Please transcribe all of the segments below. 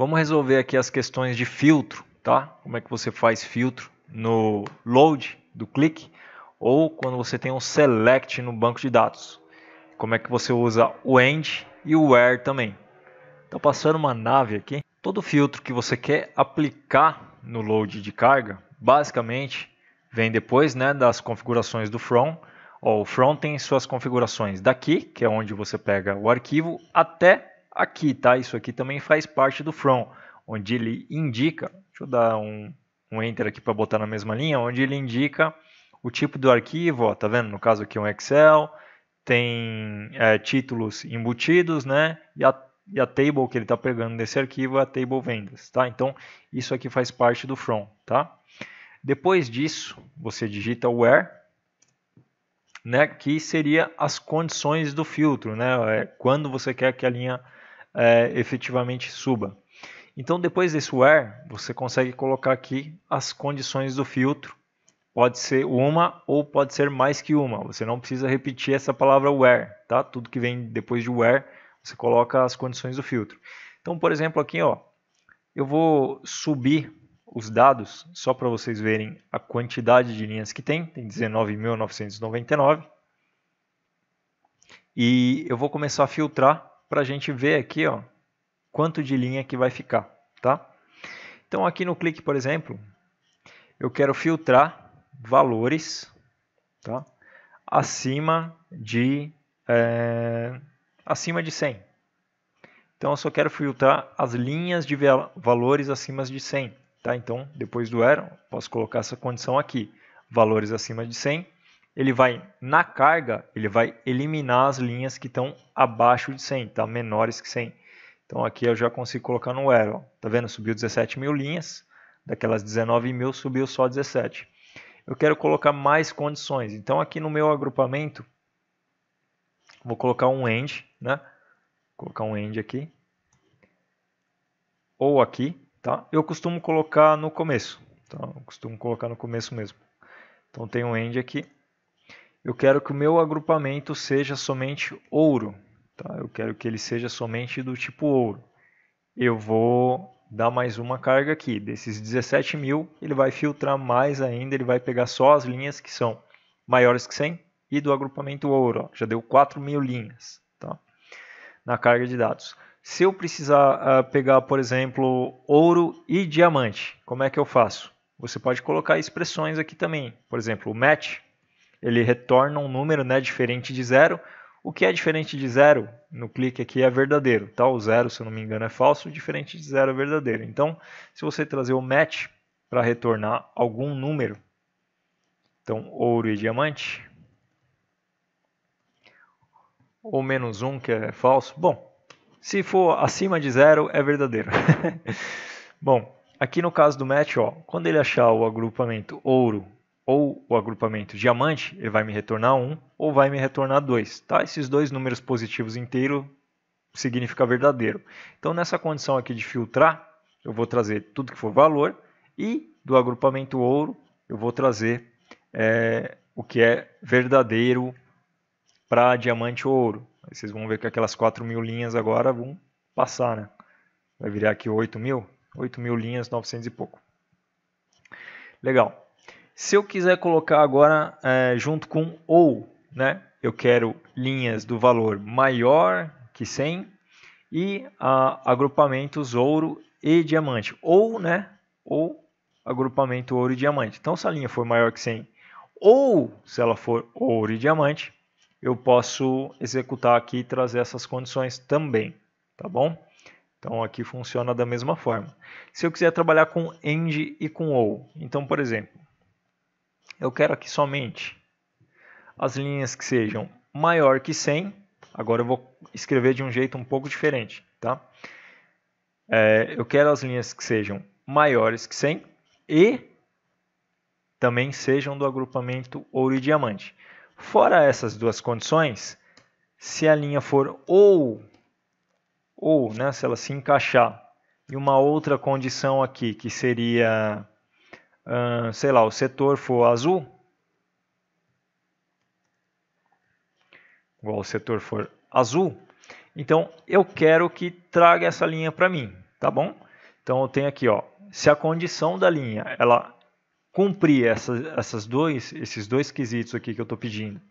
Vamos resolver aqui as questões de filtro, tá? Como é que você faz filtro no load do click ou quando você tem um select no banco de dados. Como é que você usa o end e o where também. Tá passando uma nave aqui. Todo filtro que você quer aplicar no load de carga, basicamente vem depois, né, das configurações do from. O from tem suas configurações daqui, que é onde você pega o arquivo, até aqui, tá? Isso aqui também faz parte do from, onde ele indica, deixa eu dar um enter aqui para botar na mesma linha, onde ele indica o tipo do arquivo, ó, tá vendo? No caso aqui um Excel, tem títulos embutidos, né? E a table que ele está pegando desse arquivo é a table vendas, tá? Então isso aqui faz parte do from, tá? Depois disso, você digita where, né, que seria as condições do filtro, né, quando você quer que a linha efetivamente suba. Então, depois desse where, você consegue colocar aqui as condições do filtro. Pode ser uma ou pode ser mais que uma. Você não precisa repetir essa palavra where, tá? Tudo que vem depois de where, você coloca as condições do filtro. Então, por exemplo, aqui, ó, eu vou subir os dados, só para vocês verem a quantidade de linhas que tem 19.999. E eu vou começar a filtrar para a gente ver aqui, ó, quanto de linha que vai ficar, tá? Então aqui no clique, por exemplo, eu quero filtrar valores, tá? acima de 100. Então eu só quero filtrar as linhas de valores acima de 100. Tá? Então, depois do arrow, posso colocar essa condição aqui. Valores acima de 100. Ele vai, na carga, ele vai eliminar as linhas que estão abaixo de 100, tá? Menores que 100. Então aqui eu já consigo colocar no arrow. Tá vendo? Subiu 17.000 linhas. Daquelas 19.000 subiu só 17. Eu quero colocar mais condições. Então aqui no meu agrupamento, vou colocar um end, né? Vou colocar um end aqui. Ou aqui, tá? Eu costumo colocar no começo, tá? Eu costumo colocar no começo mesmo. Então tem um end aqui. Eu quero que o meu agrupamento seja somente ouro, tá? Eu quero que ele seja somente do tipo ouro. Eu vou dar mais uma carga aqui. Desses 17.000, ele vai filtrar mais ainda, ele vai pegar só as linhas que são maiores que 100 e do agrupamento ouro, ó, já deu 4.000 linhas, tá? Na carga de dados. Se eu precisar pegar, por exemplo, ouro e diamante, como é que eu faço? Você pode colocar expressões aqui também. Por exemplo, o match, ele retorna um número, né, diferente de zero. O que é diferente de zero, no clique aqui, é verdadeiro. Tá? O zero, se eu não me engano, é falso, diferente de zero é verdadeiro. Então, se você trazer o match para retornar algum número, então ouro e diamante, ou menos 1, que é falso, bom, se for acima de zero, é verdadeiro. Bom, aqui no caso do match, ó, quando ele achar o agrupamento ouro ou o agrupamento diamante, ele vai me retornar 1 ou vai me retornar 2. Tá? Esses dois números positivos inteiros significa verdadeiro. Então, nessa condição aqui de filtrar, eu vou trazer tudo que for valor e do agrupamento ouro, eu vou trazer o que é verdadeiro para diamante ou ouro. Aí vocês vão ver que aquelas 4.000 linhas agora vão passar, né? Vai virar aqui 8.000, 8.000 linhas, 900 e pouco. Legal. Se eu quiser colocar agora junto com ou, né? Eu quero linhas do valor maior que 100 e agrupamentos ouro e diamante. Ou, né? Ou agrupamento ouro e diamante. Então, se a linha for maior que 100 ou se ela for ouro e diamante, eu posso executar aqui e trazer essas condições também, tá bom? Então aqui funciona da mesma forma. Se eu quiser trabalhar com end e com ou, então por exemplo, eu quero aqui somente as linhas que sejam maior que 100, agora eu vou escrever de um jeito um pouco diferente, tá? Eu quero as linhas que sejam maiores que 100 e também sejam do agrupamento ouro e diamante. Fora essas duas condições, se a linha for ou, né, se ela se encaixar em uma outra condição aqui, que seria, sei lá, o setor for azul, igual o setor for azul, então eu quero que traga essa linha para mim, tá bom? Então eu tenho aqui, ó, se a condição da linha ela cumprir esses dois quesitos aqui que eu estou pedindo,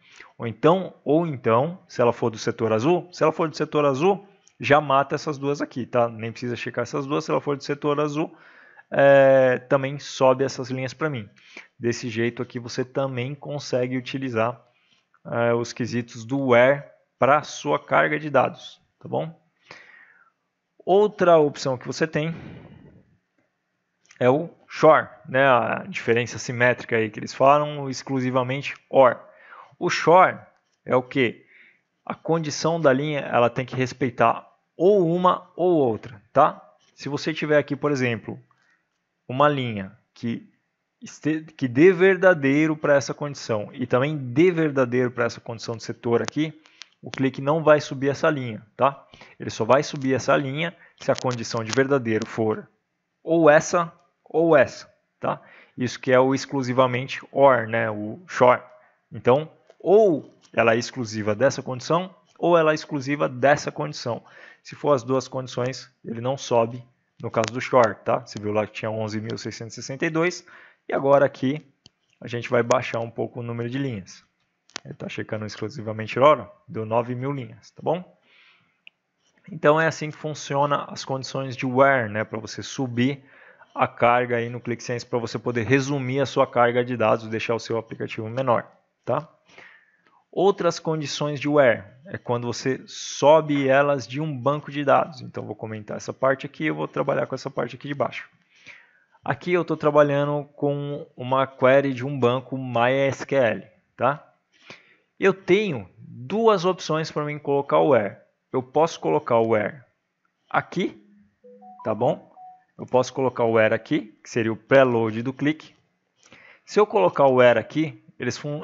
ou então, se ela for do setor azul, já mata essas duas aqui, tá? Nem precisa checar essas duas. Se ela for do setor azul, também sobe essas linhas para mim. Desse jeito aqui você também consegue utilizar os quesitos do where para sua carga de dados, tá bom? Outra opção que você tem é o SHOR, né? A diferença simétrica aí que eles falam, exclusivamente OR. O SHOR é o que? A condição da linha ela tem que respeitar ou uma ou outra, tá? Se você tiver aqui, por exemplo, uma linha que dê verdadeiro para essa condição e também dê verdadeiro para essa condição de setor aqui, o clique não vai subir essa linha, tá? Ele só vai subir essa linha se a condição de verdadeiro for ou essa, tá? Isso que é o exclusivamente OR, né? O SHOR. Então, ou ela é exclusiva dessa condição, ou ela é exclusiva dessa condição. Se for as duas condições, ele não sobe no caso do SHOR, tá? Você viu lá que tinha 11.662 e agora aqui a gente vai baixar um pouco o número de linhas. Ele está checando exclusivamente OR, deu 9.000 linhas, tá bom? Então é assim que funciona as condições de where, né? Para você subir a carga aí no ClickSense, para você poder resumir a sua carga de dados e deixar o seu aplicativo menor, tá? Outras condições de where é quando você sobe elas de um banco de dados. Então, vou comentar essa parte aqui, eu vou trabalhar com essa parte aqui de baixo. Aqui eu estou trabalhando com uma query de um banco MySQL, tá? Eu tenho duas opções para mim colocar o where. Eu posso colocar o where aqui, tá bom? Eu posso colocar o where aqui, que seria o preload do clique. Se eu colocar o where aqui,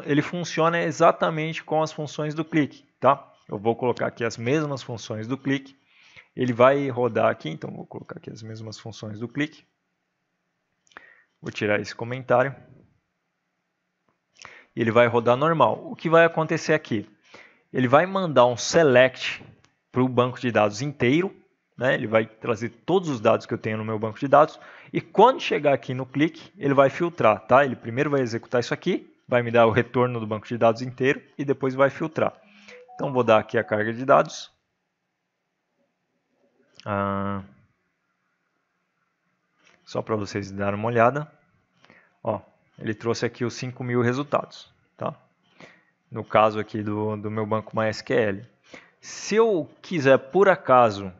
ele funciona exatamente com as funções do clique, tá? Eu vou colocar aqui as mesmas funções do clique. Ele vai rodar aqui, então vou colocar aqui as mesmas funções do clique. Vou tirar esse comentário. E ele vai rodar normal. O que vai acontecer aqui? Ele vai mandar um select para o banco de dados inteiro, né? Ele vai trazer todos os dados que eu tenho no meu banco de dados. E quando chegar aqui no clique, ele vai filtrar, tá? Ele primeiro vai executar isso aqui, vai me dar o retorno do banco de dados inteiro e depois vai filtrar. Então, vou dar aqui a carga de dados. Só para vocês darem uma olhada. Ó, ele trouxe aqui os 5.000 resultados, tá? No caso aqui do meu banco MySQL. Se eu quiser, por acaso,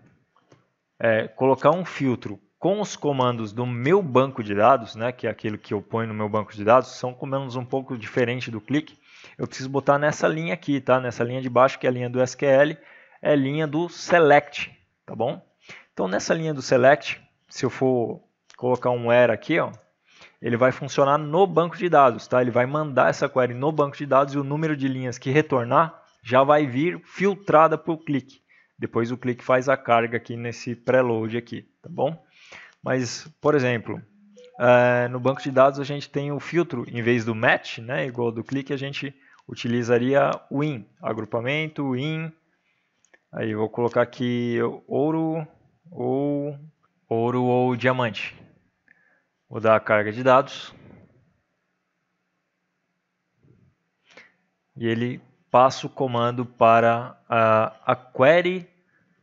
colocar um filtro com os comandos do meu banco de dados, né, que é aquilo que eu ponho no meu banco de dados, são comandos um pouco diferentes do clique. Eu preciso botar nessa linha aqui, tá? Nessa linha de baixo, que é a linha do SQL, é a linha do select, tá bom? Então, nessa linha do select, se eu for colocar um where aqui, ó, ele vai funcionar no banco de dados, tá? Ele vai mandar essa query no banco de dados e o número de linhas que retornar já vai vir filtrada por clique. Depois o clique faz a carga aqui nesse preload aqui, tá bom? Mas, por exemplo, no banco de dados a gente tem o filtro, em vez do match, né, igual do clique, a gente utilizaria o in, agrupamento, in. Aí eu vou colocar aqui ouro ou diamante. Vou dar a carga de dados. E ele passa o comando para a query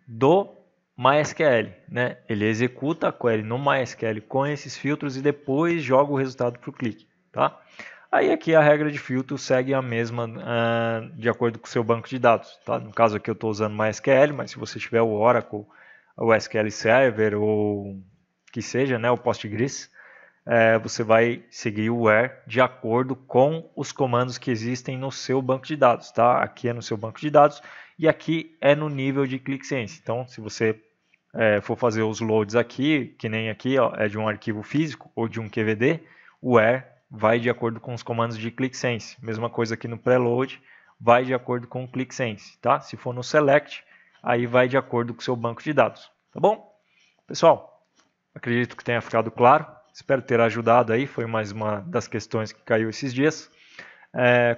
do MySQL, né? Ele executa a query no MySQL com esses filtros e depois joga o resultado para o clique, tá? Aí aqui a regra de filtro segue a mesma de acordo com o seu banco de dados, tá? No caso aqui eu estou usando MySQL, mas se você tiver o Oracle, o SQL Server ou que seja, né, o Postgres, você vai seguir o where de acordo com os comandos que existem no seu banco de dados, tá? Aqui é no seu banco de dados e aqui é no nível de ClickSense. Então, se você for fazer os loads aqui, que nem aqui, ó, é de um arquivo físico ou de um QVD, o where vai de acordo com os comandos de ClickSense. Mesma coisa aqui no preload, vai de acordo com o ClickSense, tá? Se for no select, aí vai de acordo com o seu banco de dados, tá bom? Pessoal, acredito que tenha ficado claro. Espero ter ajudado aí, foi mais uma das questões que caiu esses dias.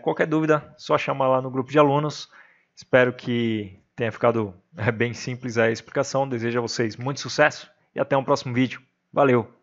Qualquer dúvida, só chamar lá no grupo de alunos. Espero que tenha ficado bem simples a explicação. Desejo a vocês muito sucesso e até um próximo vídeo. Valeu!